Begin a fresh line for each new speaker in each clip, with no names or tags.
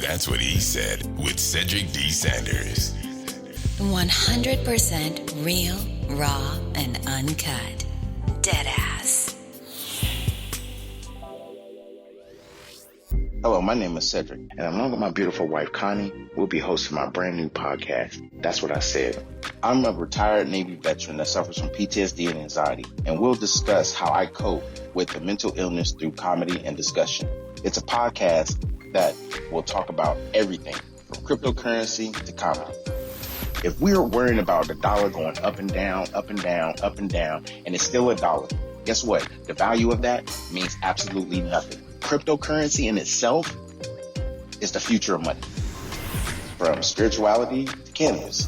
That's what he said with Cedric D. Sanders.
100% real, raw, and uncut. Deadass.
Hello, my name is Cedric, and along with my beautiful wife, Connie, we'll be hosting my brand new podcast, That's What I Said. I'm a retired Navy veteran that suffers from PTSD and anxiety, and we'll discuss how I cope with the mental illness through comedy and discussion. It's a podcast that will talk about everything from cryptocurrency to comedy. If we are worrying about the dollar going up and down, up and down, up and down, and it's still a dollar, guess what? The value of that means absolutely nothing. Cryptocurrency in itself is the future of money. From spirituality to cannabis.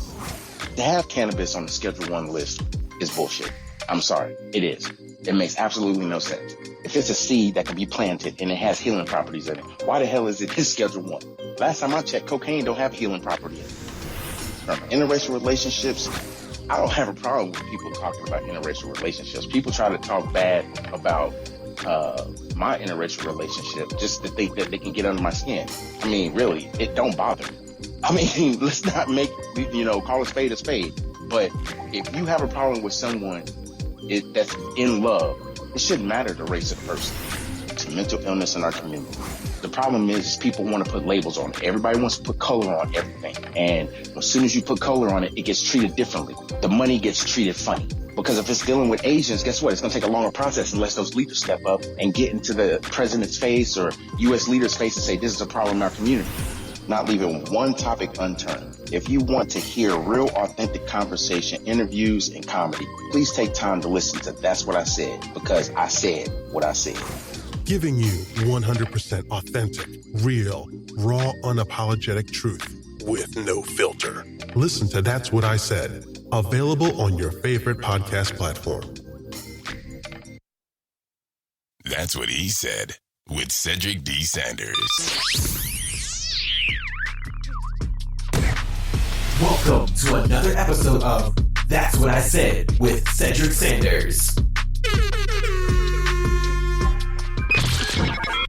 To have cannabis on the Schedule 1 list is bullshit. I'm sorry, it is. It makes absolutely no sense. If it's a seed that can be planted and it has healing properties in it, why the hell is it in Schedule 1? Last time I checked, cocaine don't have healing property in it. From interracial relationships, I don't have a problem with people talking about interracial relationships. People try to talk bad about my interracial relationship just to think that they can get under my skin. I mean, really, it don't bother me. I mean, let's not make, call a spade a spade. But if you have a problem with someone that's in love, it shouldn't matter the race of the person. It's mental illness in our community. The problem is people want to put labels on it. Everybody wants to put color on everything. And as soon as you put color on it, it gets treated differently. The money gets treated funny. Because if it's dealing with Asians, guess what? It's going to take a longer process unless those leaders step up and get into the president's face or U.S. leaders' face and say, this is a problem in our community. Not leaving one topic unturned. If you want to hear real, authentic conversation, interviews, and comedy, please take time to listen to That's What I Said, because I said what I said.
Giving you 100% authentic, real, raw, unapologetic truth with no filter. Listen to That's What I Said. Available on your favorite podcast platform.
That's what he said with Cedric D. Sanders.
Welcome to another episode of That's What I Said with Cedric Sanders.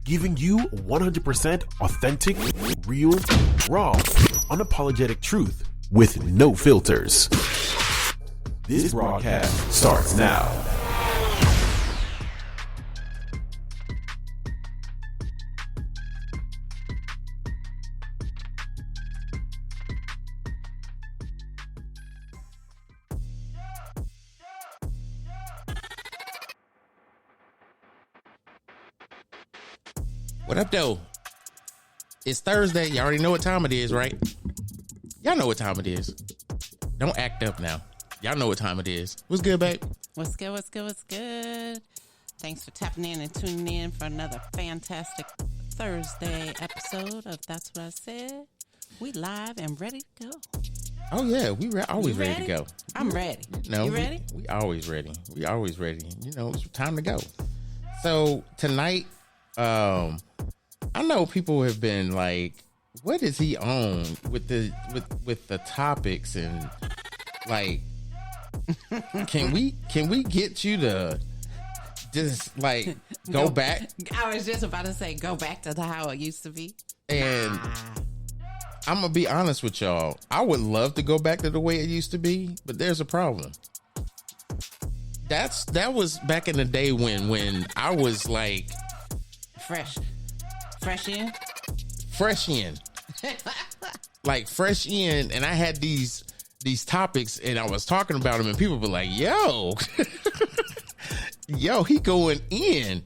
Giving you 100% authentic, real, raw, unapologetic truth with no filters. This broadcast starts now.
What up, though? It's Thursday. You already know what time it is, right? Y'all know what time it is. Don't act up now. Y'all know what time it is. What's good, babe?
What's good, what's good, what's good? Thanks for tapping in and tuning in for another fantastic Thursday episode of That's What I Said. We live and ready to go.
Oh, yeah. We always ready to go.
I'm ready.
No,
you ready?
We always ready. We always ready. It's time to go. So, tonight, I know people have been like, what is he on with the topics and like can we get you to just like go back?
I was just about to say go back to how it used to be.
And I'm gonna be honest with y'all. I would love to go back to the way it used to be, but there's a problem. That was back in the day when I was like
fresh in.
Like fresh in, and I had these topics and I was talking about them and people were like, yo, he going in.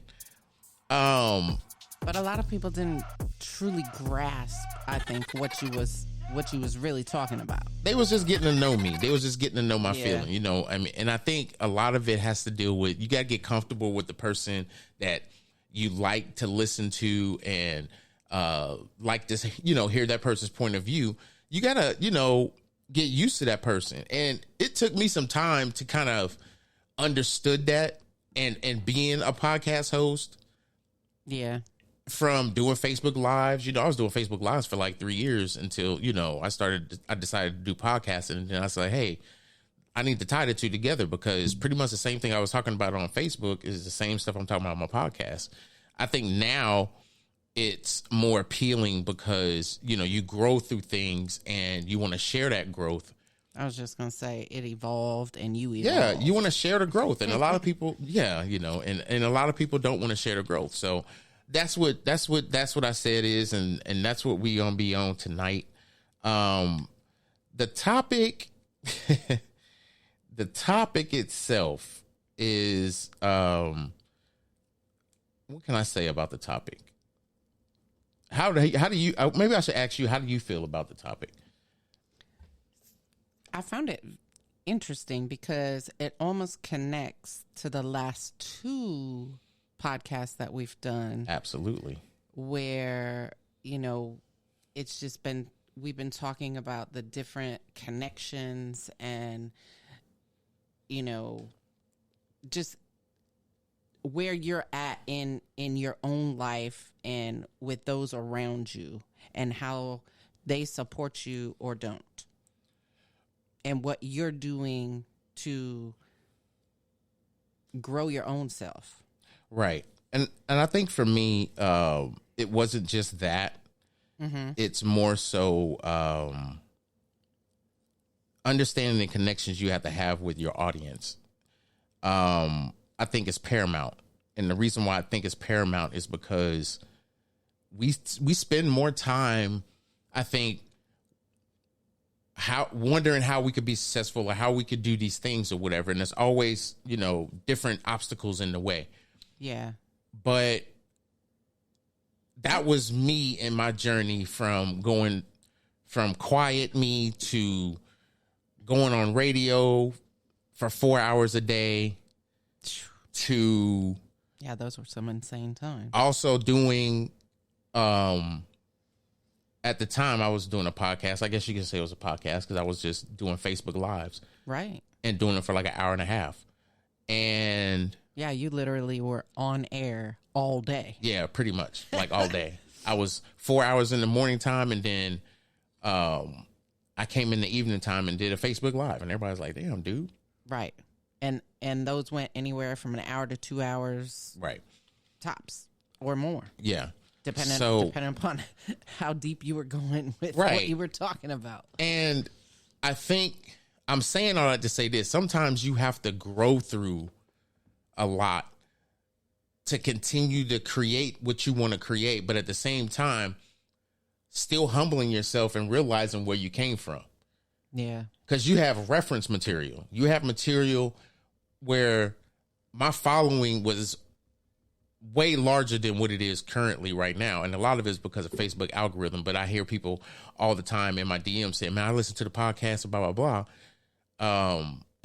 But a lot of people didn't truly grasp, I think, what you was really talking about.
They was just getting to know me. They was just getting to know my feeling, I mean, and I think a lot of it has to deal with, you got to get comfortable with the person that you like to listen to and like to, hear that person's point of view. You got to, get used to that person. And it took me some time to kind of understood that and being a podcast host.
Yeah.
From doing Facebook Lives, I was doing Facebook Lives for like 3 years until, I decided to do podcasting. And then I said, hey, I need to tie the two together because pretty much the same thing I was talking about on Facebook is the same stuff I'm talking about on my podcast. I think now it's more appealing because, you know, you grow through things and you want to share that growth.
I was just going to say it evolved and you evolved.
Yeah, you want to share the growth. And a lot of people, you know, and a lot of people don't want to share the growth. So that's what I said is, and that's what we gonna be on tonight. The topic itself is, what can I say about the topic? How do you, maybe I should ask you, how do you feel about the topic?
I found it interesting because it almost connects to the last two podcasts that we've done.
Absolutely.
Where, you know, it's just been, we've been talking about the different connections and, you know, just where you're at in your own life and with those around you and how they support you or don't. And what you're doing to grow your own self.
Right. And I think for me, it wasn't just that. Mm-hmm. It's more so understanding the connections you have to have with your audience. I think is paramount. And the reason why I think it's paramount is because we spend more time, I think, wondering how we could be successful or how we could do these things or whatever. And there's always, you know, different obstacles in the way.
Yeah.
But that was me in my journey from going from quiet me to going on radio for 4 hours a day to
those were some insane times.
Also doing at the time I was doing a podcast. I guess you could say it was a podcast because I was just doing Facebook Lives.
Right.
And doing it for like an hour and a half. And
yeah, you literally were on air all day.
Yeah, pretty much. Like all day. I was 4 hours in the morning time, and then I came in the evening time and did a Facebook Live, and everybody's like, damn, dude.
Right. And those went anywhere from an hour to 2 hours.
Right.
Tops or more.
Yeah.
Depending upon how deep you were going with what you were talking about.
And I think I'm saying all that to say this. Sometimes you have to grow through a lot to continue to create what you want to create, but at the same time, still humbling yourself and realizing where you came from.
Yeah.
Because you have reference material. You have material where my following was way larger than what it is currently right now. And a lot of it is because of Facebook algorithm. But I hear people all the time in my DM saying, man, I listen to the podcast, blah, blah, blah.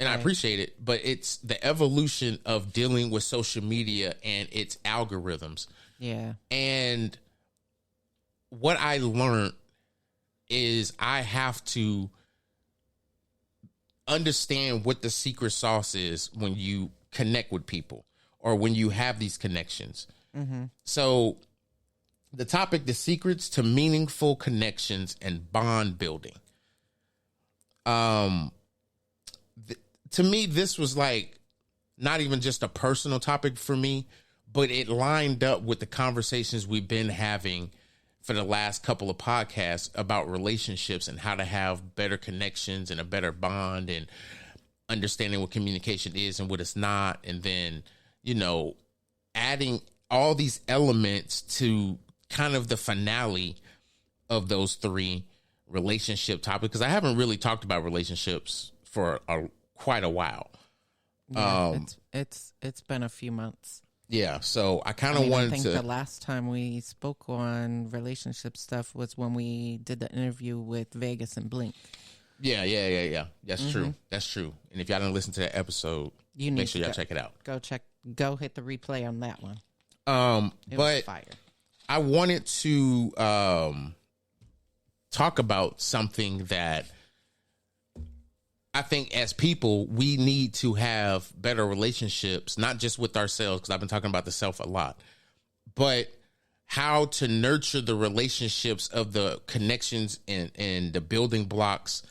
And I appreciate it. But it's the evolution of dealing with social media and its algorithms.
Yeah.
And what I learned is I have to understand what the secret sauce is when you connect with people or when you have these connections. Mm-hmm. So the topic, the secrets to meaningful connections and bond building. To me, this was like not even just a personal topic for me, but it lined up with the conversations we've been having for the last couple of podcasts about relationships and how to have better connections and a better bond and understanding what communication is and what it's not. And then, you know, adding all these elements to kind of the finale of those three relationship topics. Because I haven't really talked about relationships for quite a while.
Yeah, it's been a few months.
Yeah, so I kind of wanted
I think
to.
The last time we spoke on relationship stuff was when we did the interview with Vegas and Blink.
Yeah. That's true. That's true. And if y'all didn't listen to that episode, make sure y'all check it out.
Go hit the replay on that one. It was fire.
I wanted to talk about something that I think as people, we need to have better relationships, not just with ourselves, because I've been talking about the self a lot, but how to nurture the relationships of the connections and the building blocks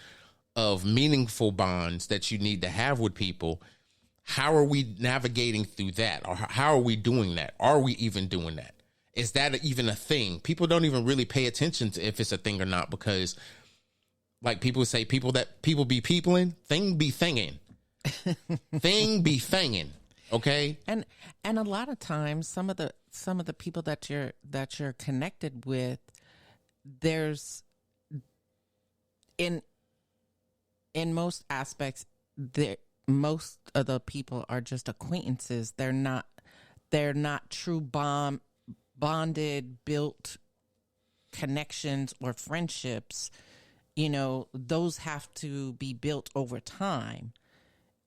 of meaningful bonds that you need to have with people. How are we navigating through that? Or how are we doing that? Are we even doing that? Is that even a thing? People don't even really pay attention to if it's a thing or not, because like people say, people be peopling, thing be thinging. Thing be thinging. Okay.
And a lot of times some of the people that you're connected with, there's in most aspects, most of the people are just acquaintances. They're not true bonded, built connections or friendships. You know, those have to be built over time.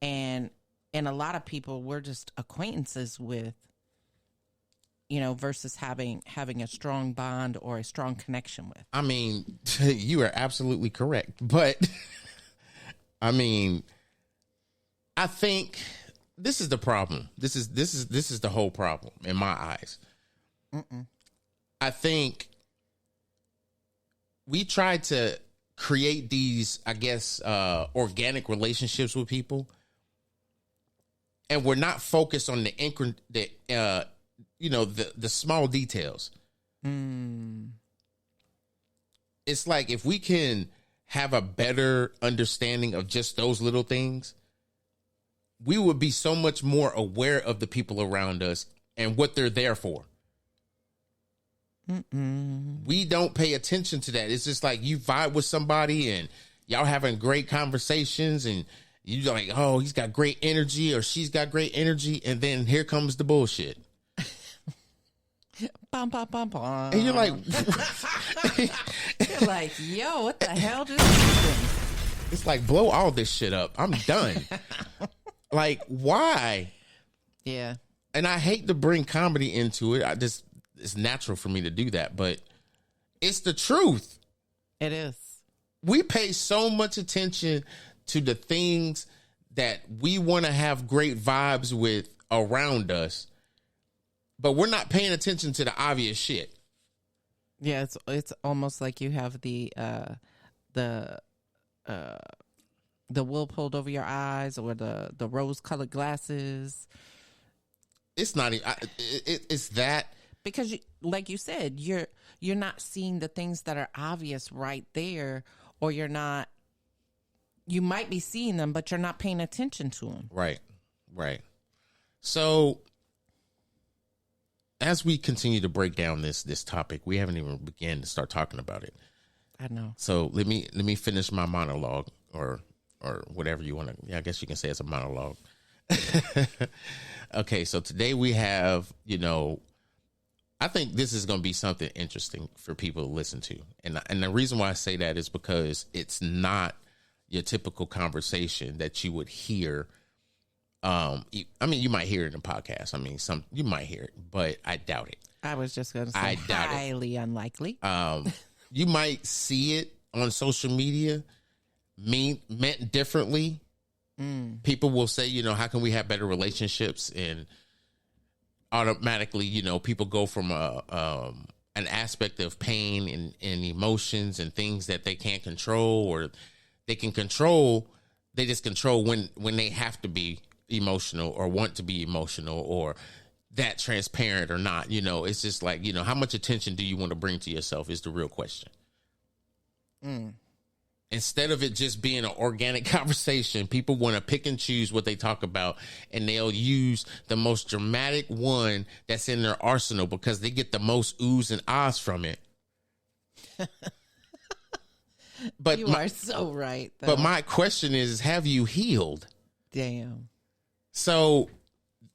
And a lot of people we're just acquaintances with, you know, versus having a strong bond or a strong connection with.
I mean, you are absolutely correct. But I mean, I think this is the problem. This is the whole problem in my eyes. I think we try to create these, I guess, organic relationships with people, and we're not focused on the small details. It's like if we can have a better understanding of just those little things, we would be so much more aware of the people around us and what they're there for. We don't pay attention to that. It's just like you vibe with somebody and y'all having great conversations and you're like, oh, he's got great energy or she's got great energy. And then here comes the bullshit.
Bum, bum, bum, bum.
And you're like,
you're like, yo, what the hell just happened?
It's like, blow all this shit up. I'm done. Like, why?
Yeah.
And I hate to bring comedy into it. It's natural for me to do that, but it's the truth.
It is.
We pay so much attention to the things that we want to have great vibes with around us, but we're not paying attention to the obvious shit.
Yeah, it's almost like you have the wool pulled over your eyes or the rose-colored glasses.
It's not. It's that.
Because, like you said, you're not seeing the things that are obvious right there, or you're not. You might be seeing them, but you're not paying attention to them.
Right. So, as we continue to break down this topic, we haven't even begun to start talking about it.
I know.
So let me finish my monologue, or whatever you want to. Yeah, I guess you can say it's a monologue. Okay, so today we have, I think this is going to be something interesting for people to listen to. And the reason why I say that is because it's not your typical conversation that you would hear. You might hear it in a podcast. You might hear it, but I doubt it.
I was just going to say highly unlikely.
You might see it on social media meant differently. People will say, how can we have better relationships? And automatically, people go from an aspect of pain and emotions and things that they can't control, or they can control. They just control when they have to be emotional or want to be emotional or that transparent or not. It's just like, how much attention do you want to bring to yourself is the real question. Instead of it just being an organic conversation, people want to pick and choose what they talk about, and they'll use the most dramatic one that's in their arsenal because they get the most oohs and ahs from it. But
you are so right, though.
But my question is, have you healed?
Damn. So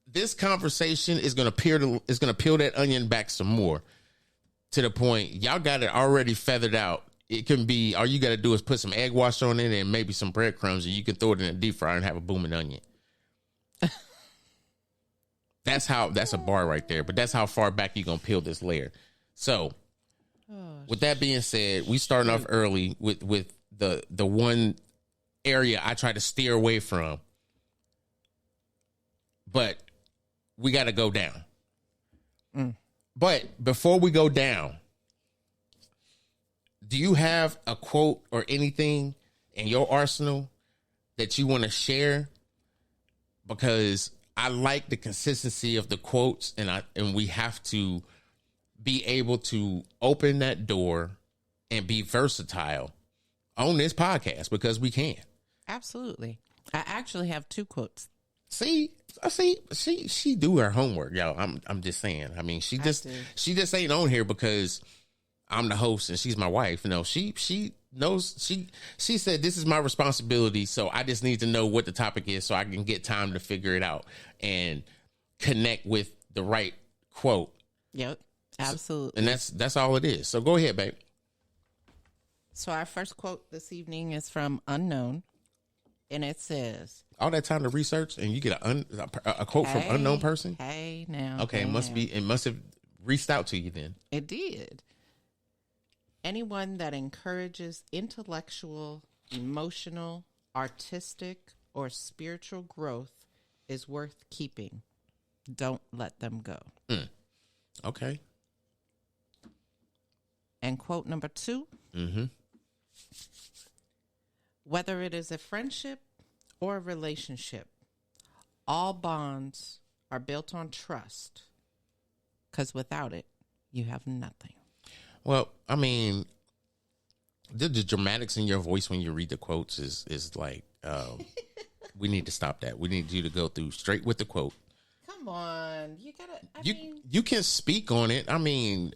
this conversation is going to peel that onion back some more to the point y'all got it already feathered out. It can be, all you got to do is put some egg wash on it and maybe some breadcrumbs, and you can throw it in a deep fryer and have a booming onion. That's a bar right there, but that's how far back you're going to peel this layer. So with that being said, we starting off early with the one area I try to steer away from, but we got to go down. But before we go down, do you have a quote or anything in your arsenal that you want to share? Because I like the consistency of the quotes, and we have to be able to open that door and be versatile on this podcast because we can.
Absolutely. I actually have 2 quotes.
See, she do her homework, y'all. I'm just saying. I mean, she just ain't on here because I'm the host and she's my wife. No, she knows. She said this is my responsibility, so I just need to know what the topic is so I can get time to figure it out and connect with the right quote.
Yep, absolutely.
And that's all it is. So go ahead, babe.
So our first quote this evening is from Unknown, and it says,
all that time to research and you get a quote from unknown person.
Hey, now.
Okay, it must have reached out to you then.
It did. Anyone that encourages intellectual, emotional, artistic, or spiritual growth is worth keeping. Don't let them go.
Okay.
And quote number 2.
Mm-hmm.
Whether it is a friendship or a relationship, all bonds are built on trust, because without it, you have nothing.
Well, I mean, the dramatics in your voice when you read the quotes is like, we need to stop that. We need you to go through straight with the quote.
Come on, you gotta.
You can speak on it. I mean,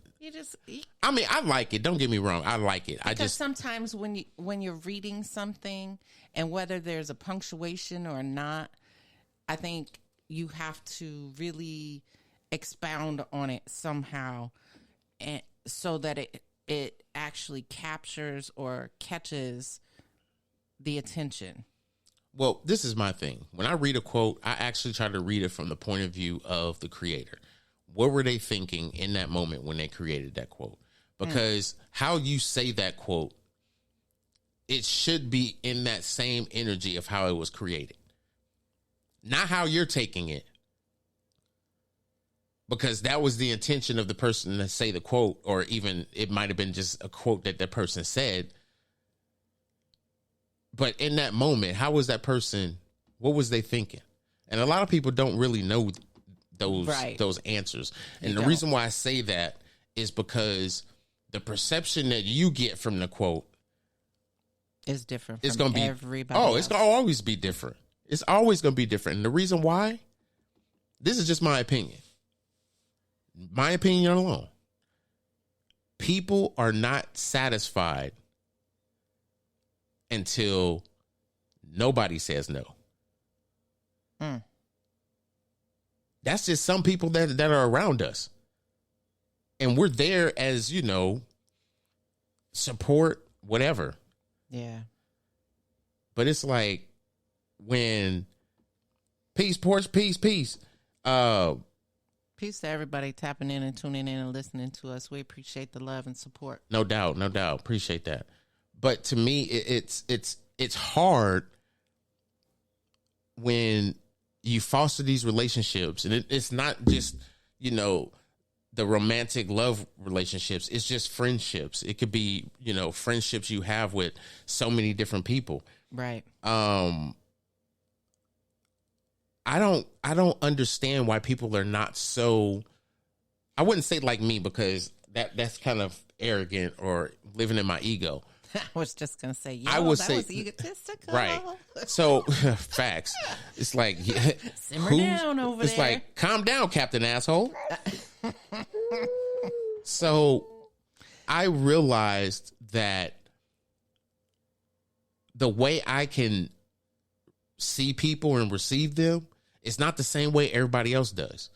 I like it. Don't get me wrong. I like it.
Because sometimes when you're reading something, and whether there's a punctuation or not, I think you have to really expound on it somehow, and so that it actually captures or catches the attention.
Well, this is my thing. When I read a quote, I actually try to read it from the point of view of the creator. What were they thinking in that moment when they created that quote? Because how you say that quote, it should be in that same energy of how it was created. Not how you're taking it. Because that was the intention of the person to say the quote, or even it might have been just a quote that that person said. But in that moment, how was that person, what was they thinking? And a lot of people don't really know those answers. And the reason why I say that is because the perception that you get from the quote
is different
from
everybody
else.
else.
It's going to always be different. It's always going to be different. And the reason why, this is just my opinion. My opinion alone. People are not satisfied until nobody says no. That's just some people that are around us. And we're there as, support, whatever.
Yeah.
But it's like when peace, porch, peace.
Peace to everybody tapping in and tuning in and listening to us. We appreciate the love and support.
No doubt. Appreciate that. But to me, it's hard when you foster these relationships, and it's not just, the romantic love relationships. It's just friendships. It could be, friendships you have with so many different people.
Right.
I don't understand why people are not so, I wouldn't say like me, because that's kind of arrogant or living in my ego.
I was just going to say,
I would
that
say,
was egotistical.
Right. So, facts. It's like,
simmer down over
it's
there.
like, calm down, Captain Asshole. So, I realized that the way I can see people and receive them is not the same way everybody else does.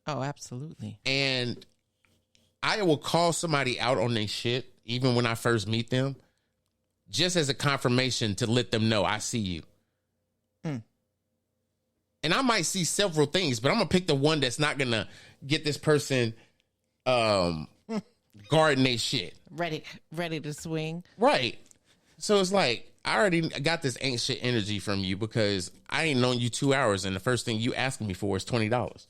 Oh, absolutely.
And I will call somebody out on their shit, even when I first meet them, just as a confirmation to let them know I see you. And I might see several things, but I'm going to pick the one that's not going to get this person guarding their shit.
Ready to swing.
Right. So it's like, I already got this ain't shit energy from you because I ain't known you 2 hours and the first thing you asking me for is $20.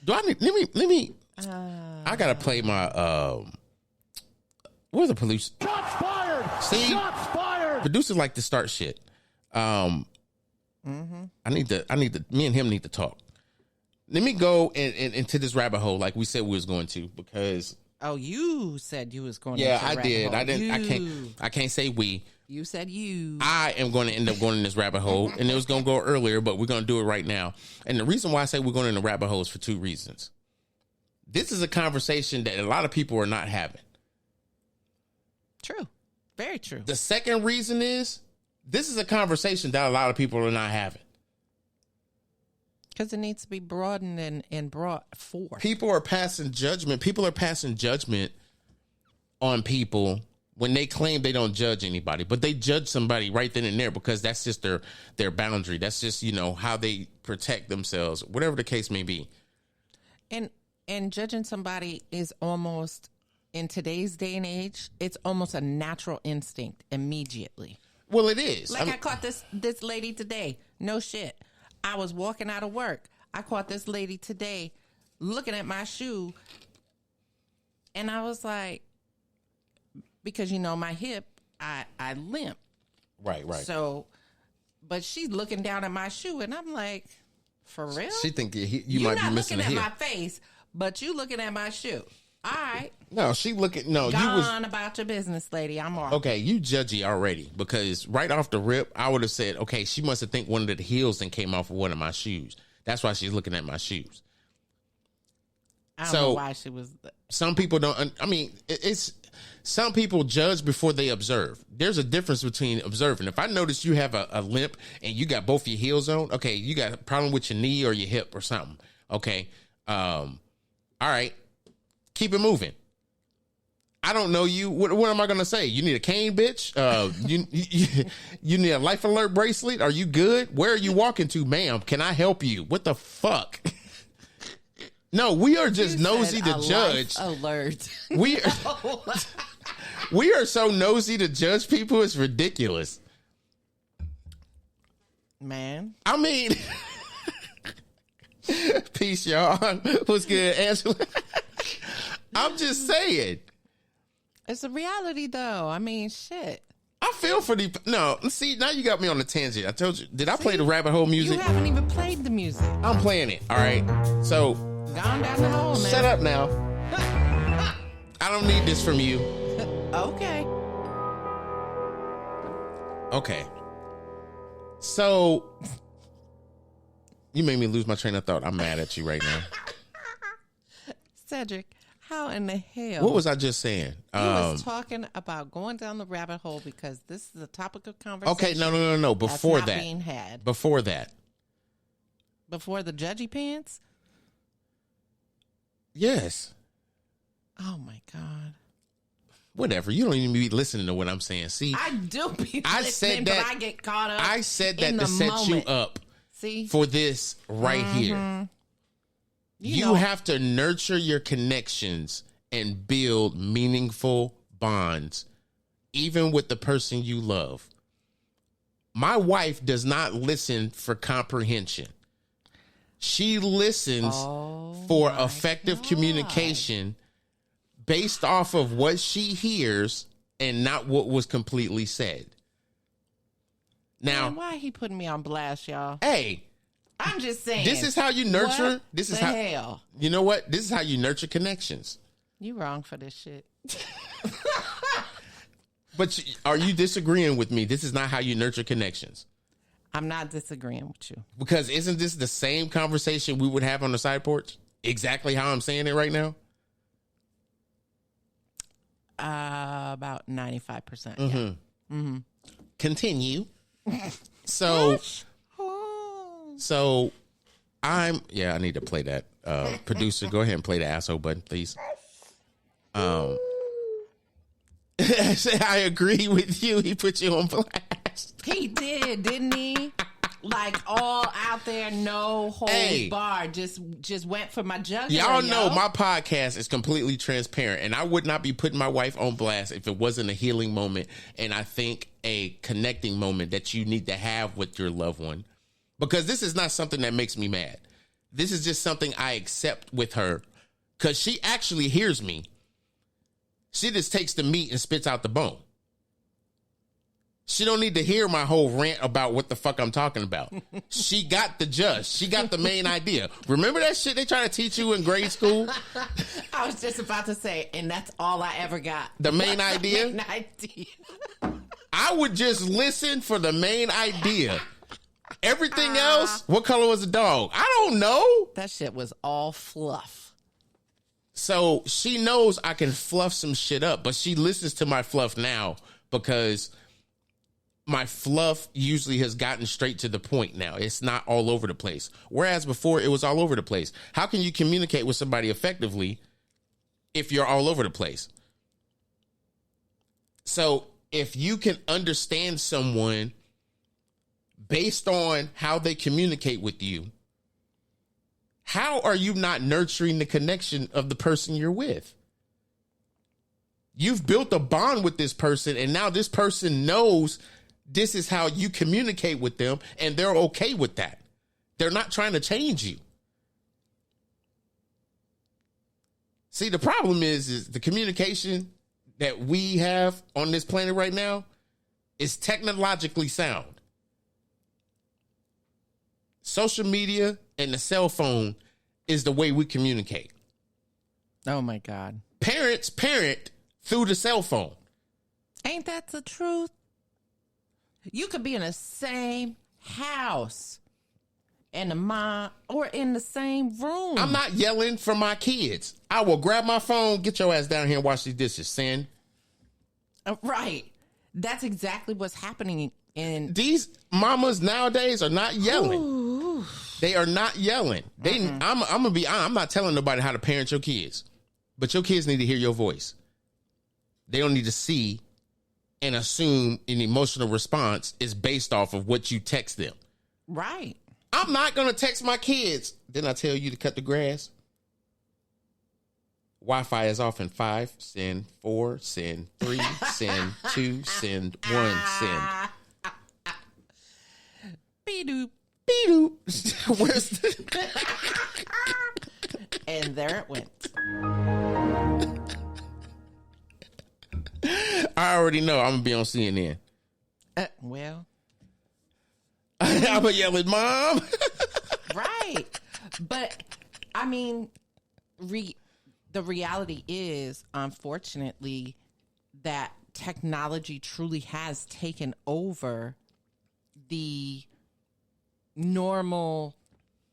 Do I need, let me, I gotta play my, where's the producer? Shots fired! See? Shots fired! Producers like to start shit. I need to. Me and him need to talk. Let me go into this rabbit hole like we said we was going to, because.
Oh, you said you was going.
Yeah,
into
I
rabbit
did.
hole.
I didn't. I can't say we.
You said you.
I am going to end up going in this rabbit hole, and it was going to go earlier, but we're going to do it right now. And the reason why I say we're going in the rabbit hole is for two reasons. This is a conversation that a lot of people are not having.
True. Very true.
The second reason is this is a conversation that a lot of people are not having.
Because it needs to be broadened and brought forth.
People are passing judgment. People are passing judgment on people when they claim they don't judge anybody, but they judge somebody right then and there because that's just their boundary. That's just, how they protect themselves, whatever the case may be.
And judging somebody is almost, in today's day and age, it's almost a natural instinct immediately.
Well, it is.
Like I caught this lady today. No shit. I was walking out of work. I caught this lady today looking at my shoe. And I was like, because, my hip, I limp.
Right.
So, but she's looking down at my shoe. And I'm like, for real?
She think you might be missing a hip.
You're not looking at my face, but you looking at my shoe. All right.
No, she looking. No,
Gone
you was
about your business, lady. I'm off.
Okay, you judgy already, because right off the rip, I would have said, okay, she must have think one of the heels and came off of one of my shoes. That's why she's looking at my shoes.
I don't know why she was.
Some people don't. I mean, it's some people judge before they observe. There's a difference between observing. If I notice you have a limp and you got both your heels on, okay, you got a problem with your knee or your hip or something. Okay, all right, keep it moving. I don't know you. What am I going to say? You need a cane, bitch? You need a life alert bracelet? Are you good? Where are you walking to, ma'am? Can I help you? What the fuck? No, we are just nosy to judge.
Alert.
We are so nosy to judge people. It's ridiculous.
Man.
I mean, peace, y'all. What's good, Angela? I'm just saying.
It's a reality, though. I mean, shit.
I feel for the... No, see, now you got me on the tangent. I told you. Did I play the rabbit hole music?
You haven't even played the music.
I'm playing it, all right? So...
Gone down the hole now.
Shut up now. I don't need this from you.
Okay.
Okay. So... You made me lose my train of thought. I'm mad at you right now.
Cedric, how in the hell?
What was I just saying?
You was talking about going down the rabbit hole because this is a topic of conversation.
Okay, no. Before
that's not
that.
Being had.
Before that.
Before the judgy pants?
Yes.
Oh, my God.
Whatever. You don't even be listening to what I'm saying. See,
I do be listening,
said that,
but I get caught up.
I said that to set you up.
See?
For this right here. You have to nurture your connections and build meaningful bonds, even with the person you love. My wife does not listen for comprehension. She listens for effective communication based off of what she hears and not what was completely said. Now,
man, why he putting me on blast, y'all?
Hey,
I'm just saying.
This is how you nurture. This is how.
Hell?
You know what? This is how you nurture connections.
You wrong for this shit.
But are you disagreeing with me? This is not how you nurture connections.
I'm not disagreeing with you.
Because isn't this the same conversation we would have on the side porch? Exactly how I'm saying it right now?
About 95%.
Mm-hmm.
Yeah. Mm-hmm.
Continue. So I need to play that. Producer, go ahead and play the asshole button, please. I agree with you. He put you on blast.
He did, didn't he? Like all out there, no holds barred. Just went for my jugular.
Y'all know my podcast is completely transparent, and I would not be putting my wife on blast if it wasn't a healing moment, and I think a connecting moment that you need to have with your loved one. Because this is not something that makes me mad. This is just something I accept with her, because she actually hears me. She just takes the meat and spits out the bone. She don't need to hear my whole rant about what the fuck I'm talking about. She got the gist. She got the main idea. Remember that shit they try to teach you in grade school?
I was just about to say, and that's all I ever got.
The main idea?
The main idea.
I would just listen for the main idea. Everything else, what color was the dog? I don't know.
That shit was all fluff.
So she knows I can fluff some shit up, but she listens to my fluff now because my fluff usually has gotten straight to the point now. It's not all over the place. Whereas before it was all over the place. How can you communicate with somebody effectively if you're all over the place? So if you can understand someone based on how they communicate with you, how are you not nurturing the connection of the person you're with? You've built a bond with this person, and now this person knows this is how you communicate with them, and they're okay with that. They're not trying to change you. See, the problem is the communication that we have on this planet right now is technologically sound. Social media and the cell phone is the way we communicate.
Oh my God.
Parents parent through the cell phone.
Ain't that the truth? You could be in the same house and the mom or in the same room.
I'm not yelling for my kids. I will grab my phone, get your ass down here and wash these dishes, son.
Right. That's exactly what's happening in
these mamas nowadays are not yelling.
Ooh.
They are not yelling. I'm gonna be honest, I'm not telling nobody how to parent your kids, but your kids need to hear your voice. They don't need to see and assume an emotional response is based off of what you text them.
Right.
I'm not gonna text my kids. Didn't I tell you to cut the grass? Wi-Fi is off in 5, send 4, send 3, send 2, send 1, send.
Beep-doop.
Beep-doop. Where's the...
And there it went.
I already know I'm going to be on CNN.
Well.
I'm going to yell at mom.
Right. But, I mean, the reality is, unfortunately, that technology truly has taken over the normal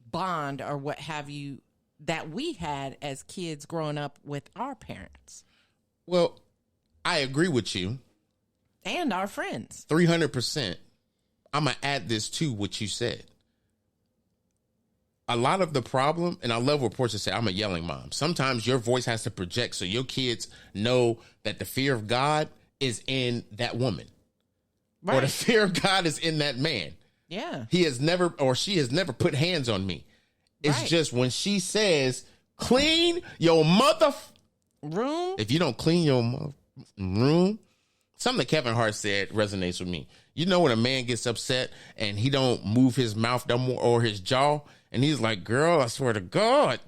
bond or what have you that we had as kids growing up with our parents.
Well, I agree with you.
And our friends.
300%. I'm going to add this to what you said. A lot of the problem, and I love reports that say, I'm a yelling mom. Sometimes your voice has to project so your kids know that the fear of God is in that woman. Right. Or the fear of God is in that man.
Yeah.
He has never, or she has never put hands on me. It's just when she says, clean your
room.
If you don't clean your room, something that Kevin Hart said resonates with me. You know when a man gets upset and he don't move his mouth no more or his jaw, and he's like, girl, I swear to God.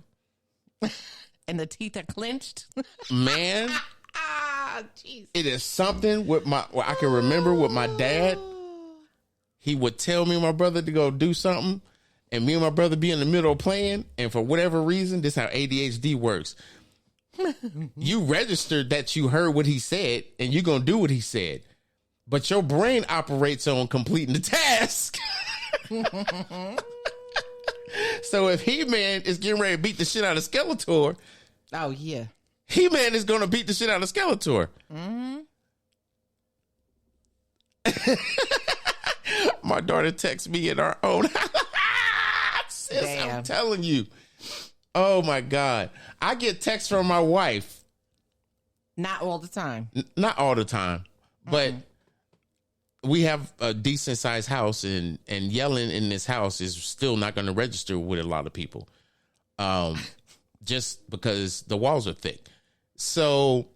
And the teeth are clenched.
Man.
Jeez.
It is something with I can remember with my dad. He would tell me and my brother to go do something, and me and my brother be in the middle of playing, and for whatever reason, this is how ADHD works. You registered that you heard what he said, and you're going to do what he said. But your brain operates on completing the task. So if He-Man is getting ready to beat the shit out of Skeletor.
Oh, yeah.
He-Man is going to beat the shit out of Skeletor.
Mm-hmm.
My daughter texts me in our own Sis,
Damn.
I'm telling you. Oh, my God. I get texts from my wife.
Not all the time.
Not all the time. But we have a decent-sized house, and yelling in this house is still not going to register with a lot of people. Just because the walls are thick. So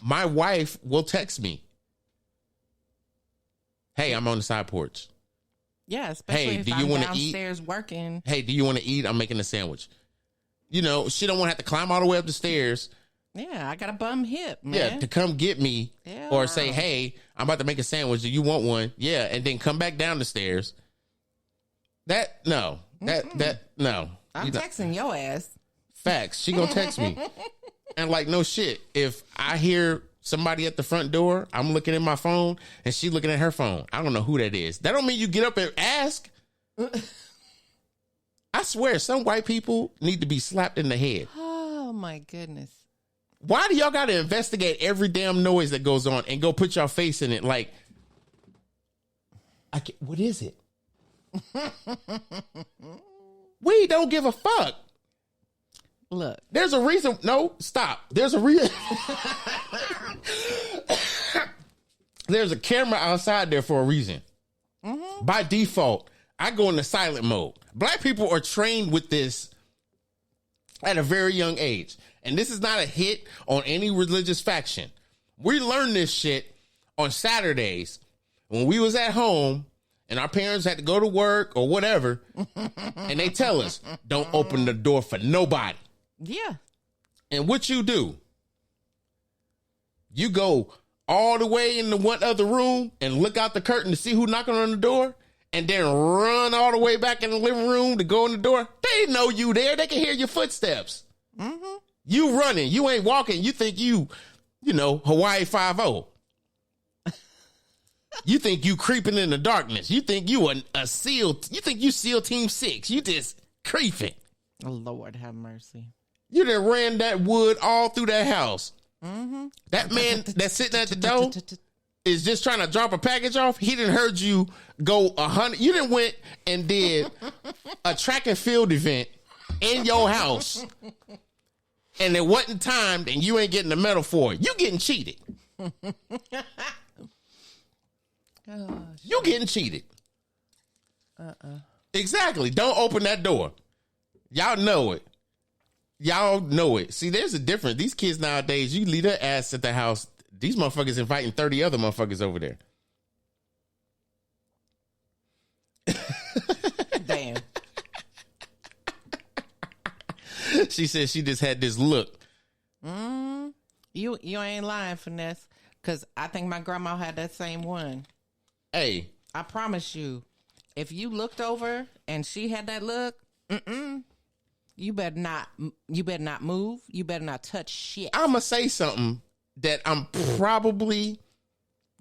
my wife will text me. Hey, I'm on the side porch.
Yeah, especially if I'm downstairs working.
Hey, do you want to eat? I'm making a sandwich. You know, she don't want to have to climb all the way up the stairs
Yeah, I got a bum hip, man.
Yeah, to come get me or say, hey, I'm about to make a sandwich. Do you want one? Yeah, and then come back down the stairs. No.
I'm texting your ass.
Facts. She gonna text me. And like, no shit. If I hear somebody at the front door, I'm looking at my phone and she looking at her phone. I don't know who that is. That don't mean you get up and ask. I swear, some white people need to be slapped in the head.
Oh, my goodness.
Why do y'all got to investigate every damn noise that goes on and go put your face in it? Like, what is it? We don't give a fuck.
Look.
There's a reason. No, stop. There's a reason. There's a camera outside there for a reason. Mm-hmm. By default, I go into silent mode. Black people are trained with this at a very young age. And this is not a hit on any religious faction. We learned this shit on Saturdays when we was at home and our parents had to go to work or whatever. And they tell us, don't open the door for nobody.
Yeah.
And what you do, you go all the way in the one other room and look out the curtain to see who knocking on the door and then run all the way back in the living room to go in the door. They know you there. They can hear your footsteps. Mm-hmm. You running. You ain't walking. You think you know, Hawaii 5-0. You think you creeping in the darkness. You think you a SEAL. You think you SEAL Team 6. You just creeping.
Oh, Lord have mercy.
You done ran that wood all through that house. Mm-hmm. That man that's sitting at the door is just trying to drop a package off. He done heard you go 100. You done went and did a track and field event in your house. And it wasn't timed and you ain't getting the medal for it. You getting cheated. You getting cheated. Exactly. Don't open that door. Y'all know it. Y'all know it. See, there's a difference. These kids nowadays, you leave their ass at the house. These motherfuckers inviting 30 other motherfuckers over there.
Damn.
She said she just had this look.
You ain't lying, Finesse, because I think my grandma had that same one.
Hey.
I promise you, if you looked over and she had that look, you better not move. You better not touch shit.
I'm going to say something that I'm probably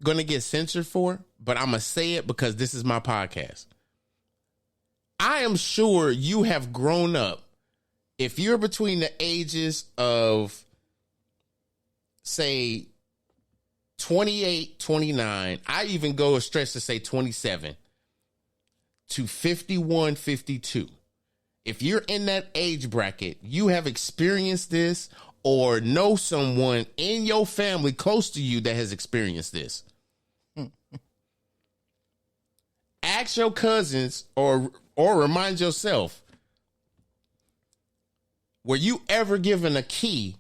going to get censored for, but I'm going to say it because this is my podcast. I am sure you have grown up. If you're between the ages of, say, 28, 29, I even go a stretch to say 27 to 51, 52. If you're in that age bracket, you have experienced this or know someone in your family close to you that has experienced this. Ask your cousins or remind yourself, were you ever given a key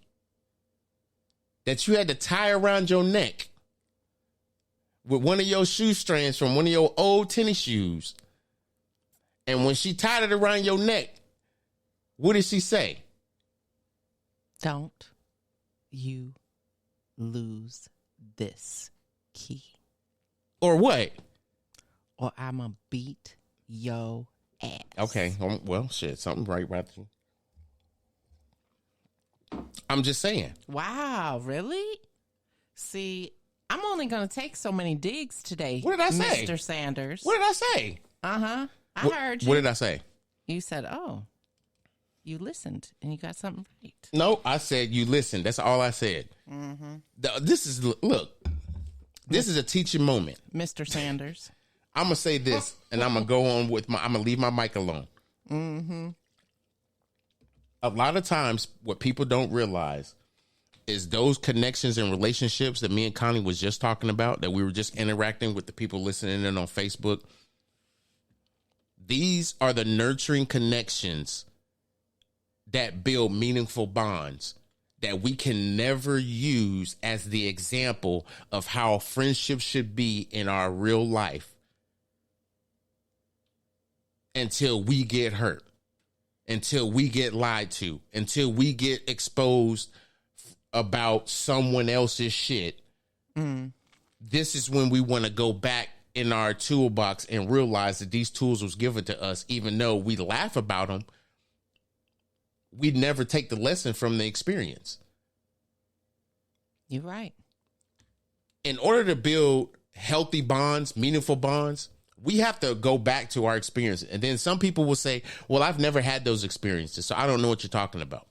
that you had to tie around your neck with one of your shoe strands from one of your old tennis shoes? And when she tied it around your neck, what did she say?
Don't you lose this key.
Or what?
Or I'm going to beat your ass.
Okay. Well, shit. Something right there. I'm just saying.
Wow, really? See, I'm only going to take so many digs today.
What did I say?
Mr. Sanders.
What did I say?
Uh-huh. I heard you.
What did I say?
You said, oh, you listened and you got something right.
No, I said you listened. That's all I said. Mm-hmm. This is a teaching moment.
Mr. Sanders.
I'm going to say this and I'm going to go on with I'm going to leave my mic alone. Mm-hmm. A lot of times what people don't realize is those connections and relationships that me and Connie was just talking about, that we were just interacting with the people listening in on Facebook. These are the nurturing connections that build meaningful bonds that we can never use as the example of how friendship should be in our real life until we get hurt, until we get lied to, until we get exposed about someone else's shit, this is when we want to go back in our toolbox and realize that these tools was given to us, even though we laugh about them, we never take the lesson from the experience.
You're right.
In order to build healthy bonds, meaningful bonds, we have to go back to our experience. And then some people will say, well, I've never had those experiences, so I don't know what you're talking about.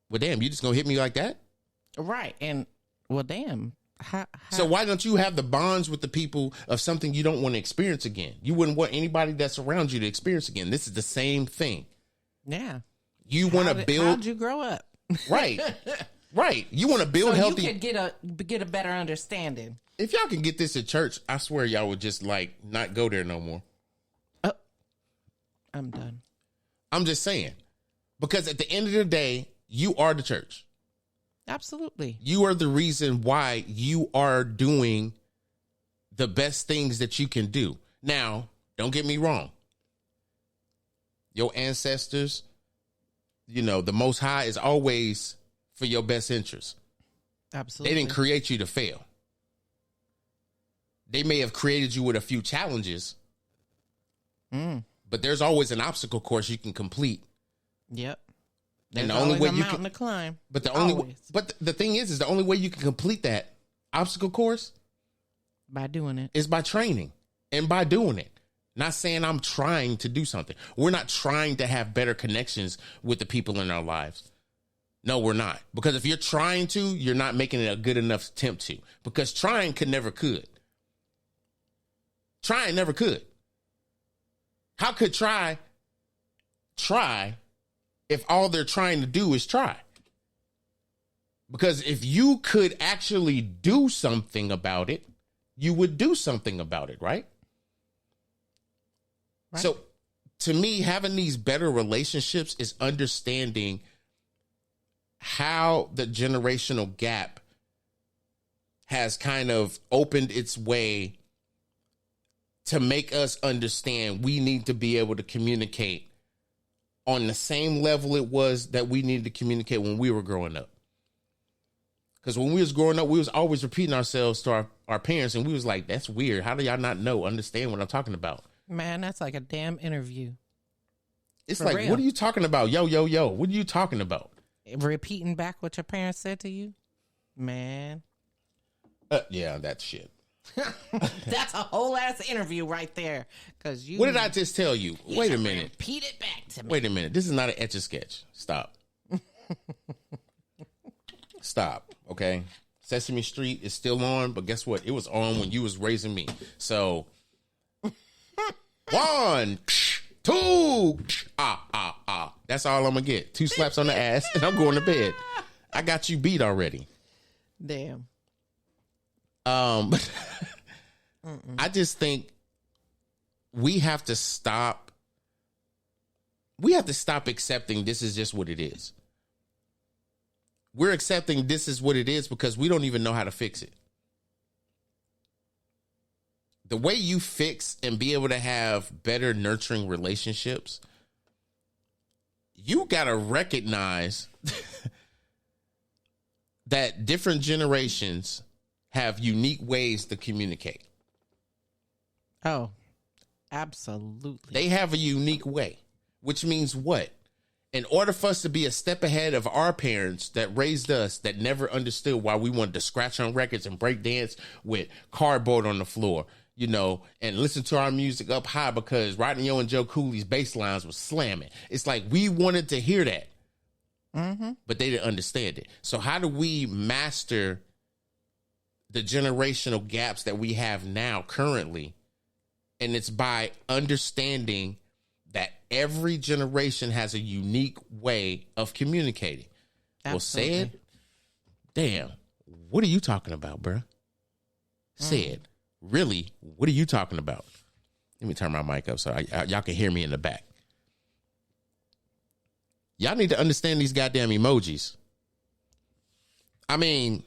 Well, damn, you just gonna hit me like that?
Right. And, well, damn.
So why don't you have the bonds with the people of something you don't want to experience again? You wouldn't want anybody that's around you to experience again. This is the same thing.
Yeah.
You want to build.
How'd you grow up?
Right. Right. You want to build
so
healthy.
You could get a better understanding.
If y'all can get this at church, I swear y'all would just like not go there no more.
Oh, I'm done.
I'm just saying, because at the end of the day, you are the church.
Absolutely.
You are the reason why you are doing the best things that you can do. Now, don't get me wrong. Your ancestors, you know, the Most High is always for your best interest.
Absolutely.
They didn't create you to fail. They may have created you with a few challenges, but there's always an obstacle course you can complete.
Yep.
And
There's
the only way you
mountain
can
to climb.
But the thing is the only way you can complete that obstacle course
by doing it
is by training and by doing it. Not saying I'm trying to do something. We're not trying to have better connections with the people in our lives. No, we're not. Because if you're trying to, you're not making it a good enough attempt to. Because trying could. Trying never could. How could try if all they're trying to do is try? Because if you could actually do something about it, you would do something about it, right? So to me, having these better relationships is understanding how the generational gap has kind of opened its way to make us understand we need to be able to communicate on the same level it was that we needed to communicate when we were growing up. Because when we was growing up, we was always repeating ourselves to our parents, and we was like, that's weird. How do y'all not understand what I'm talking about?
Man, that's like a damn interview.
It's
For
like,
real.
what are you talking about? Yo, yo, yo. What are you talking about?
Repeating back what your parents said to you? Man.
Yeah, that shit.
That's a whole ass interview right there. Cause you.
What did I just tell you? Wait a minute.
Repeat it back to me.
Wait a minute. This is not an Etch-a-Sketch. Stop. Stop. Okay. Sesame Street is still on, but guess what? It was on when you was raising me. So 1, 2, That's all I'm gonna get. 2 slaps on the ass, and I'm going to bed. I got you beat already.
Damn.
I just think we have to stop. We have to stop accepting this is just what it is. We're accepting this is what it is because we don't even know how to fix it. The way you fix and be able to have better nurturing relationships, you got to recognize that different generations have unique ways to communicate.
Oh, absolutely.
They have a unique way, which means what? In order for us to be a step ahead of our parents that raised us, that never understood why we wanted to scratch on records and break dance with cardboard on the floor, you know, and listen to our music up high because Rodney O and Joe Cooley's bass lines was slamming. It's like we wanted to hear that, but they didn't understand it. So how do we master the generational gaps that we have now currently? And it's by understanding that every generation has a unique way of communicating.
Absolutely.
Well, Ced, damn, what are you talking about, bruh? Ced, really, what are you talking about? Let me turn my mic up so y'all can hear me in the back. Y'all need to understand these goddamn emojis. I mean...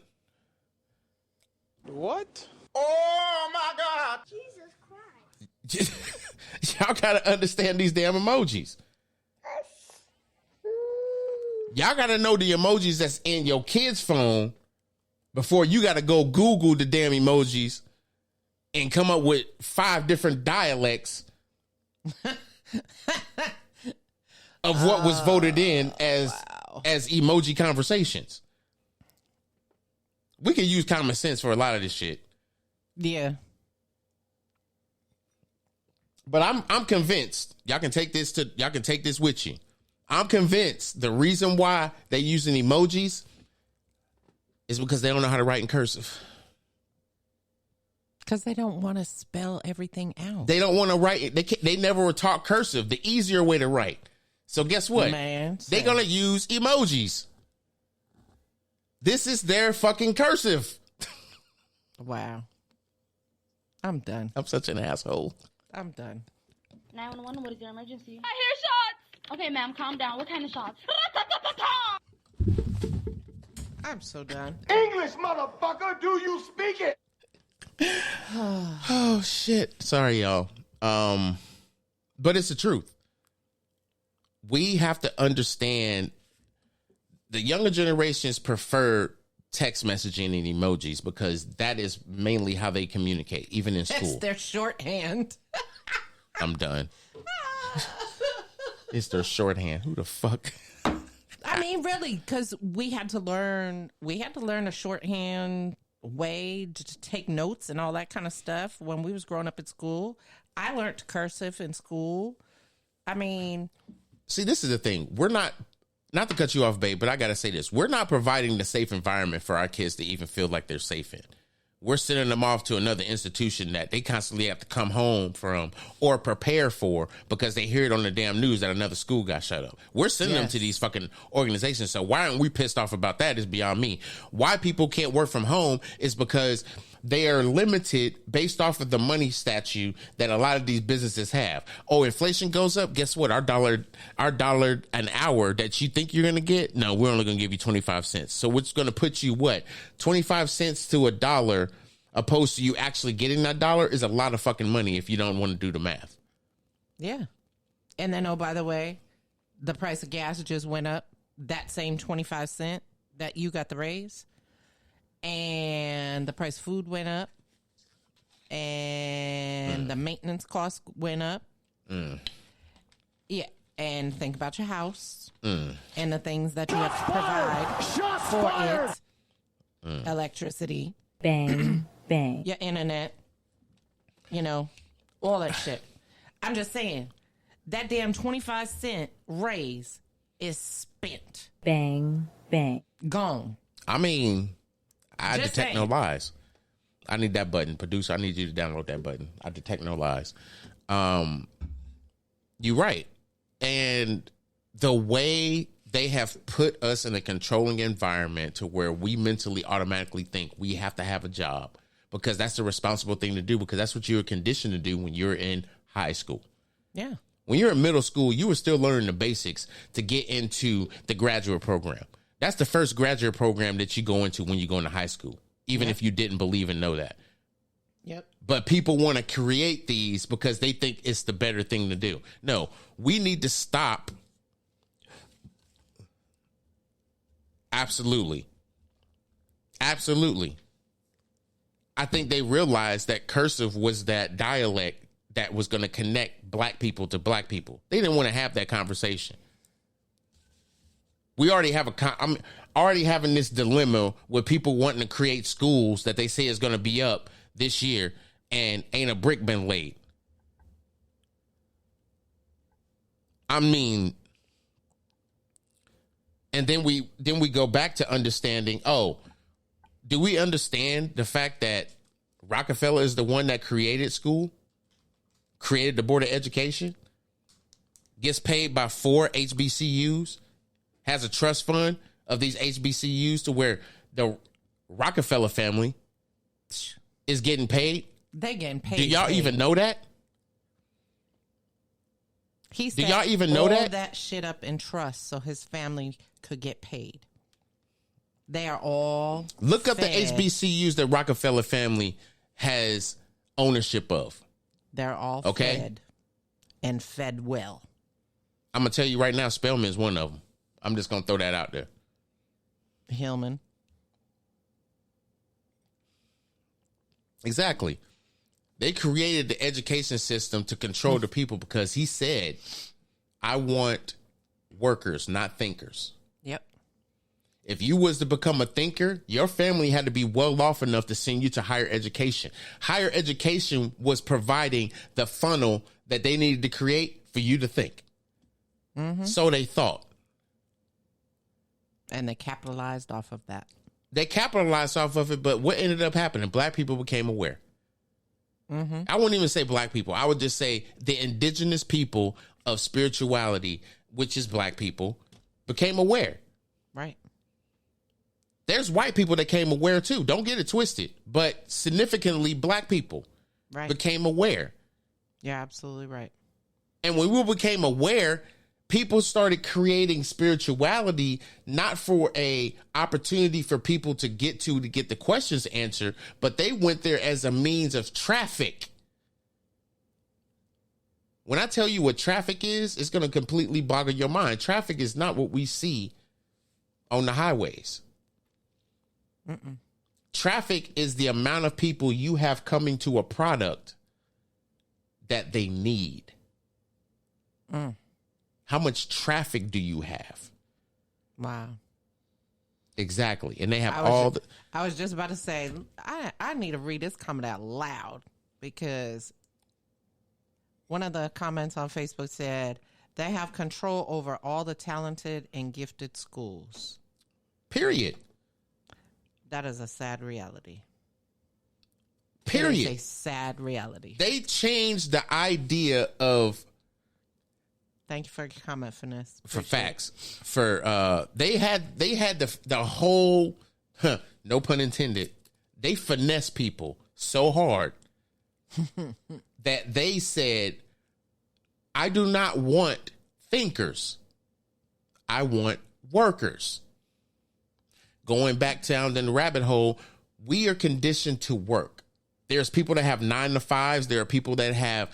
What? Oh my God! Jesus Christ!
Y'all gotta understand these damn emojis. Y'all got to know the emojis that's in your kid's phone before you got to go Google the damn emojis and come up with 5 different dialects of what was voted in as emoji conversations. We can use common sense for a lot of this shit.
Yeah.
But I'm convinced y'all can take this with you. I'm convinced the reason why they using emojis is because they don't know how to write in cursive.
Because they don't want to spell everything out.
They don't want to write. They never were taught cursive, the easier way to write. So guess what? They're gonna use emojis. This is their fucking cursive.
Wow. I'm done.
I'm such an asshole.
I'm done.
911, what is your emergency? I hear shots! Okay, ma'am, calm down. What kind of shots?
I'm so done.
English, motherfucker, do you speak it?
Oh, shit. Sorry, y'all. But it's the truth. We have to understand the younger generations prefer text messaging and emojis because that is mainly how they communicate, even in school.
It's their shorthand.
I'm done. It's their shorthand. Who the fuck?
I mean, really, because we had to learn a shorthand way to take notes and all that kind of stuff when we was growing up at school. I learned cursive in school. I mean,
see, this is the thing. We're not to cut you off, babe, but I got to say this. We're not providing the safe environment for our kids to even feel like they're safe in. We're sending them off to another institution that they constantly have to come home from or prepare for because they hear it on the damn news that another school got shut up. We're sending them to these fucking organizations. So why aren't we pissed off about that is beyond me. Why people can't work from home is because they are limited based off of the money statute that a lot of these businesses have. Oh, inflation goes up. Guess what? Our dollar an hour that you think you're going to get. No, we're only going to give you 25 cents. So what's going to put you 25 cents to $1 opposed to you actually getting that dollar is a lot of fucking money if you don't want to do the math.
Yeah. And then, oh, by the way, the price of gas just went up. That same 25 cent that you got the raise. And the price of food went up. And the maintenance cost went up. Yeah. And think about your house. And the things that you have to provide for it. Electricity.
Bang, bang.
Your internet. You know, all that shit. I'm just saying, that damn 25 cent raise is spent.
Bang, bang.
Gone.
I mean, I
Just
detect no
saying.
lies. I need that button. Producer, I need you to download that button. I detect no lies. You're right. And the way they have put us in a controlling environment to where we mentally automatically think we have to have a job because that's the responsible thing to do because that's what you were conditioned to do when you're in high school.
Yeah.
When you're in middle school, you were still learning the basics to get into the graduate program. That's the first graduate program that you go into when you go into high school, even if you didn't believe and know that.
Yep.
But people want to create these because they think it's the better thing to do. No, we need to stop. Absolutely. Absolutely. I think they realized that cursive was that dialect that was going to connect black people to black people. They didn't want to have that conversation. We already have I'm already having this dilemma with people wanting to create schools that they say is going to be up this year and ain't a brick been laid. I mean, and then we go back to understanding, do we understand the fact that Rockefeller is the one that created school, created the Board of Education, gets paid by 4 HBCUs, has a trust fund of these HBCUs to where the Rockefeller family is getting paid?
They getting paid.
Do y'all even know that?
He
Do
set
y'all even know
all
that?
that shit up in trust so his family could get paid. They are all
Look up the
fed.
HBCUs that Rockefeller family has ownership of.
They're all
Okay.
fed and fed well.
I'm going to tell you right now, Spelman is one of them. I'm just going to throw that out there.
Hillman.
Exactly. They created the education system to control the people because he said, I want workers, not thinkers.
Yep.
If you was to become a thinker, your family had to be well off enough to send you to higher education. Higher education was providing the funnel that they needed to create for you to think.
Mm-hmm.
So they thought.
And they capitalized off of that.
They capitalized off of it, but what ended up happening? Black people became aware.
Mm-hmm.
I wouldn't even say black people. I would just say the indigenous people of spirituality, which is black people, became aware.
Right.
There's white people that came aware too. Don't get it twisted. But significantly, black people became aware.
You're absolutely right.
And when we became aware, people started creating spirituality, not for a opportunity for people to get the questions answered, but they went there as a means of traffic. When I tell you what traffic is, it's going to completely boggle your mind. Traffic is not what we see on the highways.
Mm-mm.
Traffic is the amount of people you have coming to a product that they need. How much traffic do you have?
Wow.
Exactly. And they have
I was just about to say, I need to read this comment out loud because one of the comments on Facebook said they have control over all the talented and gifted schools.
Period.
That is a sad reality.
Period.
It is a sad reality.
They changed the idea of.
Thank you for your comment, Finesse.
For facts. For they had the whole no pun intended. They finesse people so hard that they said, I do not want thinkers. I want workers. Going back down the rabbit hole, we are conditioned to work. There's people that have 9 to 5s. There are people that have,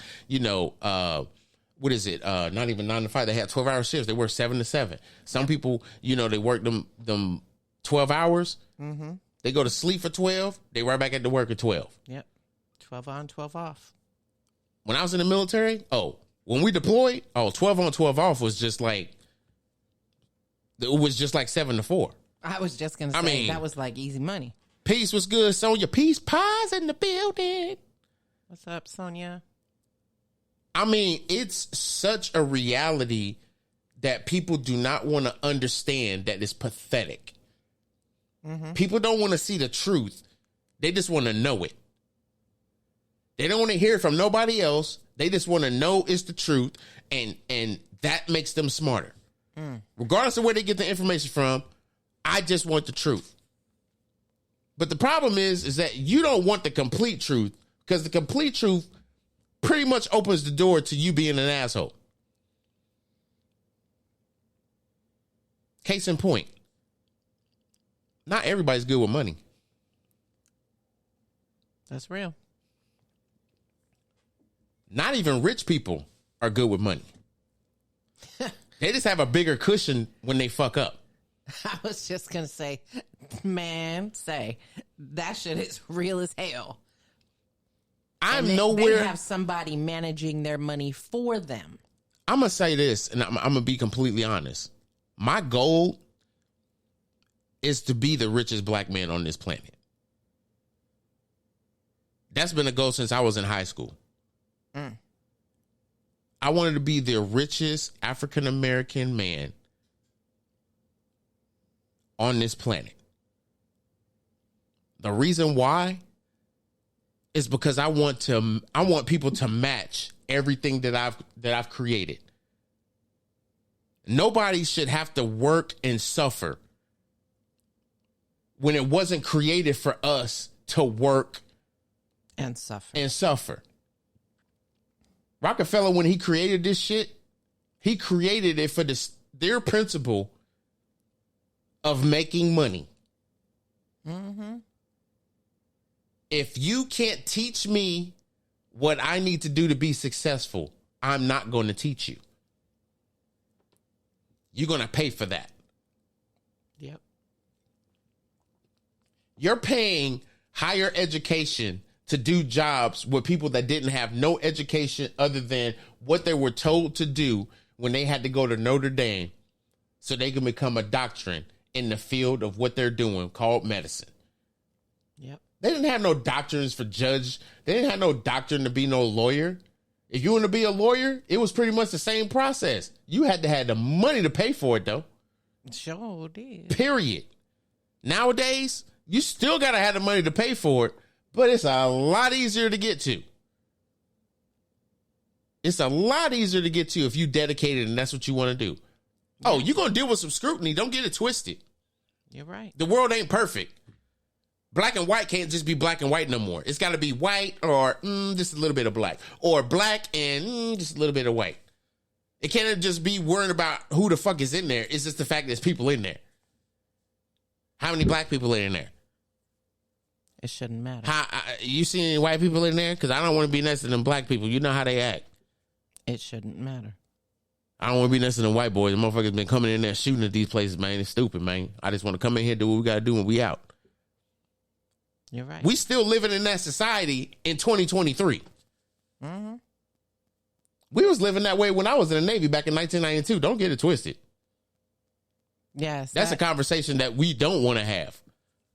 what is it? Not even 9 to 5. They have 12-hour shifts. They work 7 to 7. Some people, they work them 12 hours.
Mm-hmm.
They go to sleep for 12. They right back at the work at 12.
Yep. 12 on, 12 off.
When I was in the military, when we deployed, 12 on, 12 off was just like, it was just like 7 to 4.
I was just going to say, that was like easy money.
Peace was good, Sonia. Peace pies in the building.
What's up, Sonia?
It's such a reality that people do not want to understand that it's pathetic. Mm-hmm. People don't want to see the truth. They just want to know it. They don't want to hear it from nobody else. They just want to know it's the truth, and that makes them smarter. Regardless of where they get the information from, I just want the truth. But the problem is that you don't want the complete truth, because the complete truth pretty much opens the door to you being an asshole. Case in point, not everybody's good with money.
That's real.
Not even rich people are good with money. They just have a bigger cushion when they fuck up.
I was just going to say, that shit is real as hell. They have somebody managing their money for them.
I'm going to say this, and I'm going to be completely honest. My goal is to be the richest black man on this planet. That's been a goal since I was in high school. I wanted to be the richest African-American man on this planet. The reason why is because I want people to match everything that I've created. Nobody should have to work and suffer when it wasn't created for us to work
and suffer.
Rockefeller, when he created this shit, he created it for their principle of making money.
Mm-hmm.
If you can't teach me what I need to do to be successful, I'm not going to teach you. You're going to pay for that.
Yep.
You're paying higher education to do jobs with people that didn't have no education other than what they were told to do when they had to go to Notre Dame so they can become a doctorate in the field of what they're doing called medicine.
Yep.
They didn't have no doctrines for judge. They didn't have no doctrine to be no lawyer. If you want to be a lawyer, it was pretty much the same process. You had to have the money to pay for it, though.
Sure did.
Period. Nowadays, you still got to have the money to pay for it, but it's a lot easier to get to. It's a lot easier to get to if you dedicated and that's what you want to do. Oh, you're going to deal with some scrutiny. Don't get it twisted.
You're right.
The world ain't perfect. Black and white can't just be black and white no more. It's got to be white or just a little bit of black. Or black and just a little bit of white. It can't just be worrying about who the fuck is in there. It's just the fact there's people in there. How many black people are in there?
It shouldn't matter.
You see any white people in there? Because I don't want to be next to them black people. You know how they act.
It shouldn't matter.
I don't want to be next to them white boys. The motherfuckers been coming in there shooting at these places, man. It's stupid, man. I just want to come in here, do what we got to do, and we out.
You're right.
We still living in that society in 2023.
Mm-hmm.
We was living that way when I was in the Navy back in 1992. Don't get it twisted.
Yes.
That's a conversation that we don't want to have.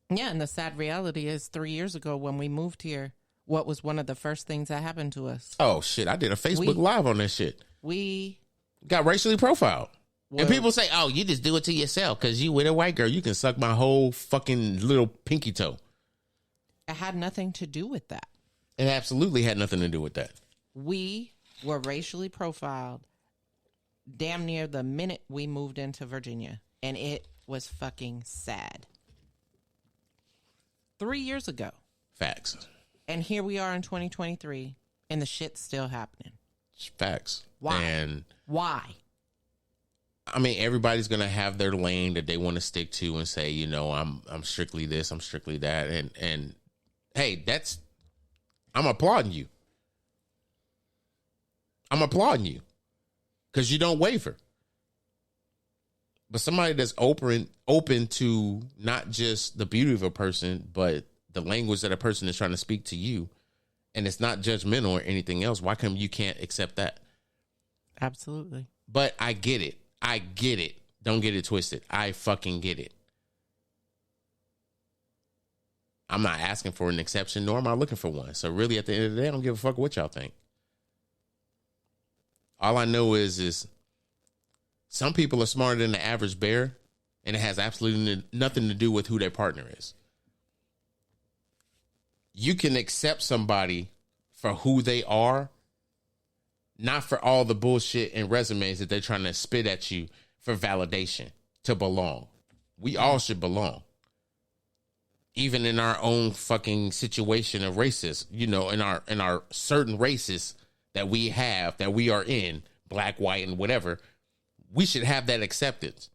Yeah, and the sad reality is 3 years ago when we moved here, what was one of the first things that happened to us?
Oh, shit. I did a Facebook Live on that shit.
We
got racially profiled. And people say, oh, you just do it to yourself because you with a white girl. You can suck my whole fucking little pinky toe.
It had nothing to do with that.
It absolutely had nothing to do with that.
We were racially profiled damn near the minute we moved into Virginia. And it was fucking sad. 3 years ago.
Facts.
And here we are in 2023, and the shit's still happening.
Facts.
Why?
And
why?
I mean, everybody's gonna have their lane that they want to stick to and say, you know, I'm strictly this, I'm strictly that, and hey, I'm applauding you. I'm applauding you because you don't waver. But somebody that's open to not just the beauty of a person, but the language that a person is trying to speak to you, and it's not judgmental or anything else, why come you can't accept that?
Absolutely. But
I get it. I get it. Don't get it twisted. I fucking get it. I'm not asking for an exception, nor am I looking for one. So really, at the end of the day, I don't give a fuck what y'all think. All I know is some people are smarter than the average bear, and it has absolutely nothing to do with who their partner is. You can accept somebody for who they are, not for all the bullshit and resumes that they're trying to spit at you for validation to belong. We all should belong. Even in our own fucking situation of races, you know, in our certain races that we have, that we are in, black, white, and whatever, we should have that acceptance.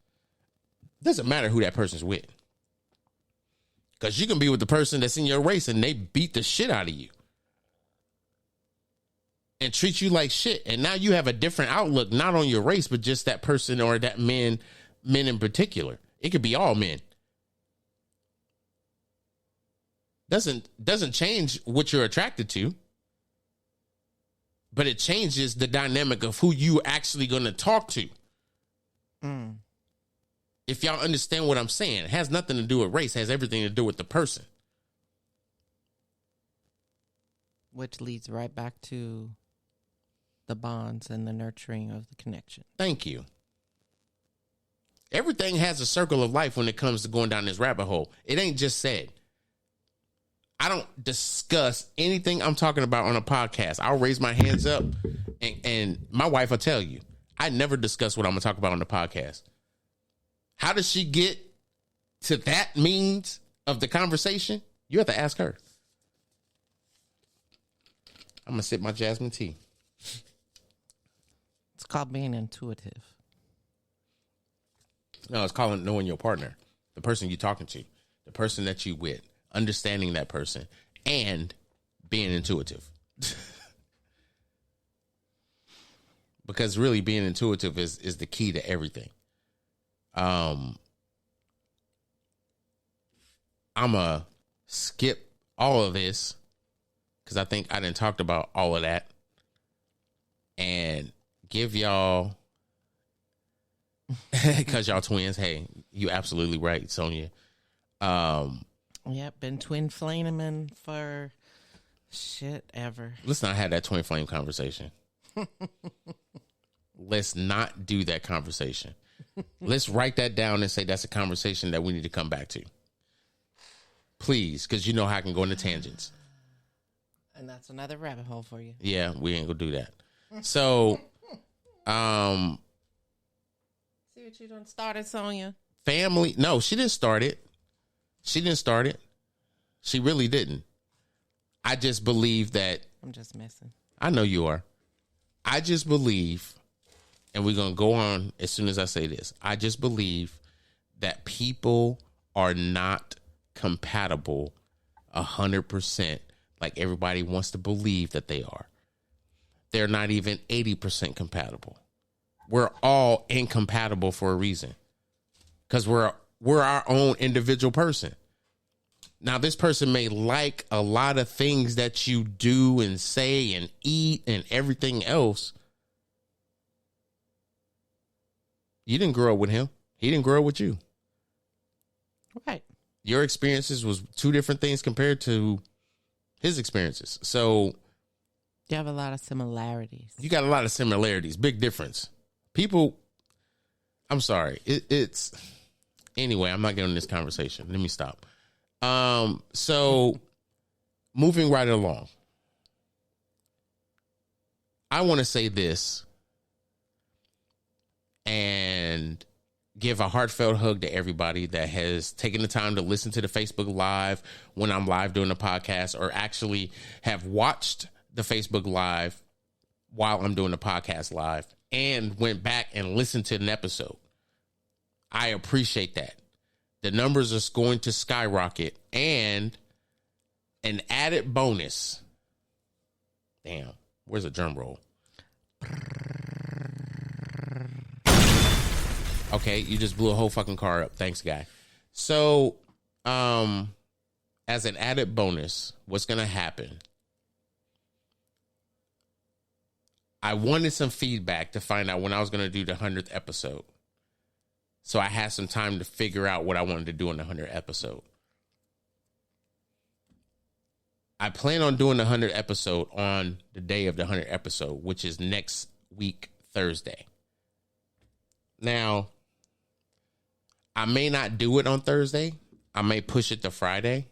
Doesn't matter who that person's with. Because you can be with the person that's in your race and they beat the shit out of you and treat you like shit. And now you have a different outlook, not on your race, but just that person or that men in particular. It could be all men. Doesn't change what you're attracted to, but it changes the dynamic of who you actually going to talk to. If y'all understand what I'm saying, it has nothing to do with race, it has everything to do with the person.
Which leads right back to the bonds and the nurturing of the connection.
Thank you. Everything has a circle of life when it comes to going down this rabbit hole. It ain't just said. I don't discuss anything I'm talking about on a podcast. I'll raise my hands up and my wife will tell you, I never discuss what I'm going to talk about on the podcast. How does she get to that means of the conversation? You have to ask her. I'm going to sip my jasmine tea.
It's called being intuitive.
No, it's called knowing your partner, the person you're talking to, the person that you with, understanding that person, and being intuitive. Because really being intuitive is the key to everything. I'm going to skip all of this because I think I didn't talk about all of that and give y'all, because y'all twins. Hey, you absolutely right, Sonia.
Yep, been twin flaming for shit ever.
Let's not have that twin flame conversation. Let's not do that conversation. Let's write that down and say that's a conversation that we need to come back to. Please, because you know how I can go into tangents.
And that's another rabbit hole for you.
Yeah, we ain't gonna do that. So,
see what you done started, Sonia?
Family. No, she didn't start it. She didn't start it. She really didn't. I just believe that.
I'm just messing.
I know you are. I just believe, and we're going to go on as soon as I say this. I just believe that people are not compatible 100% like everybody wants to believe that they are. They're not even 80% compatible. We're all incompatible for a reason, because we're our own individual person. Now, this person may like a lot of things that you do and say and eat and everything else. You didn't grow up with him. He didn't grow up with you.
Right.
Your experiences was two different things compared to his experiences. So
you have a lot of similarities.
You got a lot of similarities. Big difference. People, I'm sorry. It's anyway, I'm not getting in this conversation. Let me stop. So moving right along, I want to say this and give a heartfelt hug to everybody that has taken the time to listen to the Facebook Live when I'm live doing the podcast, or actually have watched the Facebook Live while I'm doing the podcast live and went back and listened to an episode. I appreciate that. The numbers are going to skyrocket, and an added bonus. Damn, where's a drum roll? Okay, you just blew a whole fucking car up. Thanks, guy. So, as an added bonus, what's going to happen? I wanted some feedback to find out when I was going to do the 100th episode. So I had some time to figure out what I wanted to do in the 100th episode. I plan on doing the 100th episode on the day of the 100th episode, which is next week, Thursday. Now, I may not do it on Thursday. I may push it to Friday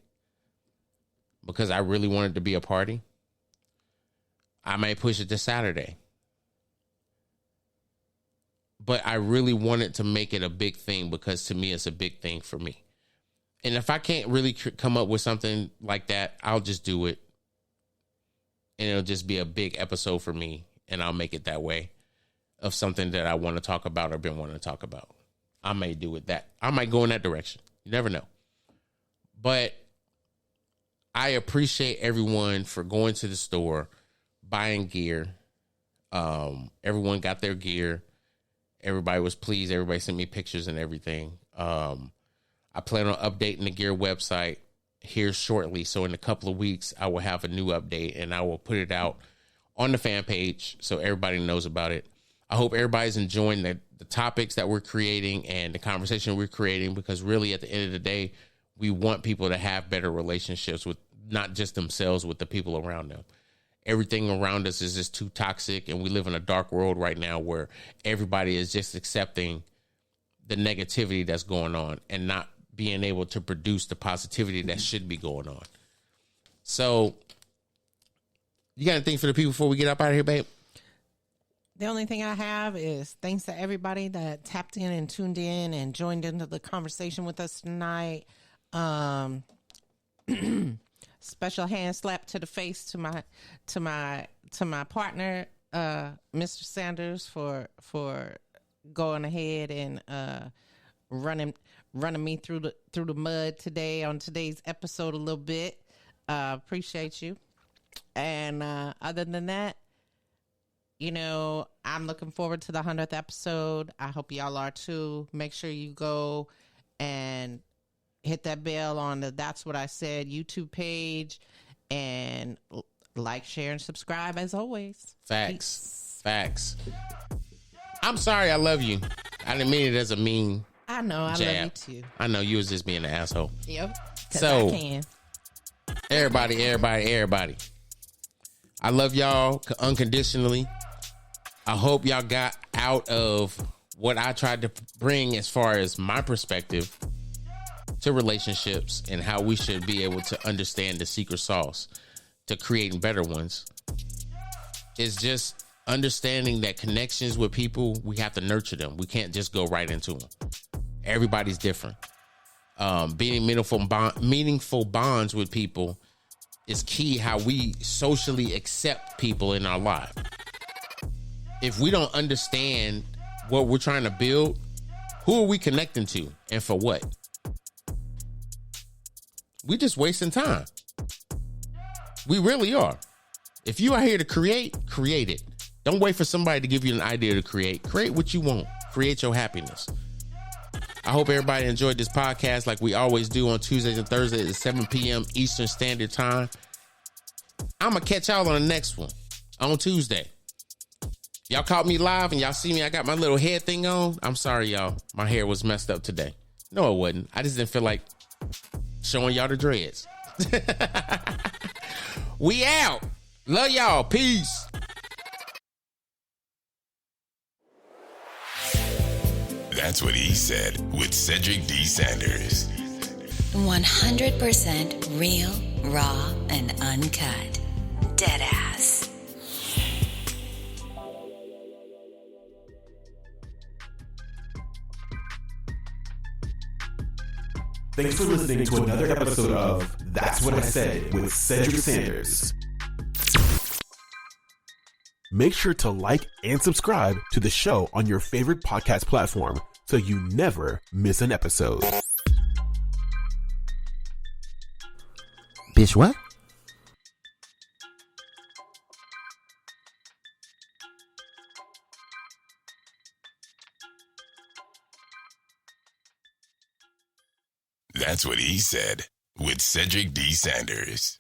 because I really want it to be a party. I may push it to Saturday. But I really wanted to make it a big thing because to me, it's a big thing for me. And if I can't really come up with something like that, I'll just do it. And it'll just be a big episode for me. And I'll make it that way, of something that I want to talk about or been wanting to talk about. I may do it that. I might go in that direction. You never know. But I appreciate everyone for going to the store, buying gear. Everyone got their gear. Everybody was pleased. Everybody sent me pictures and everything. I plan on updating the gear website here shortly. So in a couple of weeks, I will have a new update and I will put it out on the fan page so everybody knows about it. I hope everybody's enjoying the topics that we're creating and the conversation we're creating, because really at the end of the day, we want people to have better relationships with not just themselves, with the people around them. Everything around us is just too toxic, and we live in a dark world right now where everybody is just accepting the negativity that's going on and not being able to produce the positivity that should be going on. So, you got anything for the people before we get up out of here, babe?
The only thing I have is thanks to everybody that tapped in and tuned in and joined into the conversation with us tonight. Special hand slap to the face to my partner, Mr. Sanders, for going ahead and running me through the mud today on today's episode a little bit. Appreciate you. And other than that, you know, I'm looking forward to the 100th episode. I hope y'all are too. Make sure you go and hit that bell on the That's What I Said YouTube page, and like, share, and subscribe as always.
Facts. I'm sorry, I love you. I didn't mean it as a mean
I know, I
jab.
love you too.
I know you was just being an asshole.
Yep.
So,
I can.
Everybody. I love y'all unconditionally. I hope y'all got out of what I tried to bring as far as my perspective to relationships and how we should be able to understand the secret sauce to creating better ones. It's just understanding that connections with people, we have to nurture them. We can't just go right into them. Everybody's different. Being meaningful bonds with people is key. How we socially accept people in our life. If we don't understand what we're trying to build, who are we connecting to and for what? We just wasting time. We really are. If you are here to create it. Don't wait for somebody to give you an idea to create. Create what you want. Create your happiness. I hope everybody enjoyed this podcast like we always do on Tuesdays and Thursdays at 7 p.m. Eastern Standard Time. I'm going to catch y'all on the next one on Tuesday. Y'all caught me live and y'all see me. I got my little head thing on. I'm sorry, y'all. My hair was messed up today. No, it wasn't. I just didn't feel like showing y'all the dreads. We out. Love y'all. Peace.
That's what he said with Cedric D. Sanders.
100% real, raw, and uncut. Deadass.
Thanks for listening to another episode of That's What I Said with Cedric Sanders. Make sure to like and subscribe to the show on your favorite podcast platform so you never miss an episode.
Bitch, what?
That's what he said with Cedric D. Sanders.